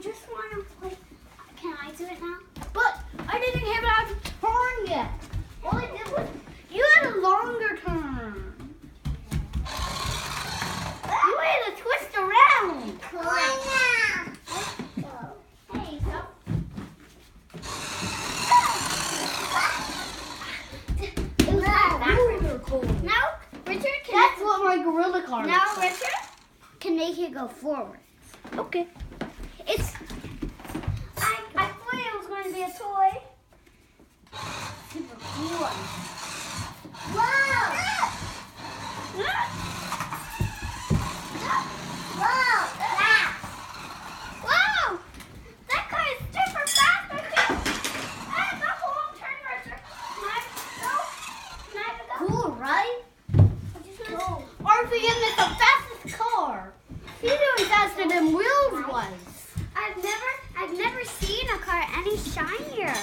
just want to play. Can I do it now? But I didn't have it out to turn yet. All I did was, you had a longer turn. You had to twist around. Hey, stop. It was like that. Now, Richard can. That's what my gorilla car Now, looks like. Richard can make it go forward. Okay. It's. I thought it was going to be a toy. Super cool one. Wow! Wow! That car is super fast, Richard. Hey, go home, turn, Richard. Can I go? Cool, right? Go. RPM is the fastest car. He's doing faster than Wheels was. I've never seen a car any shinier.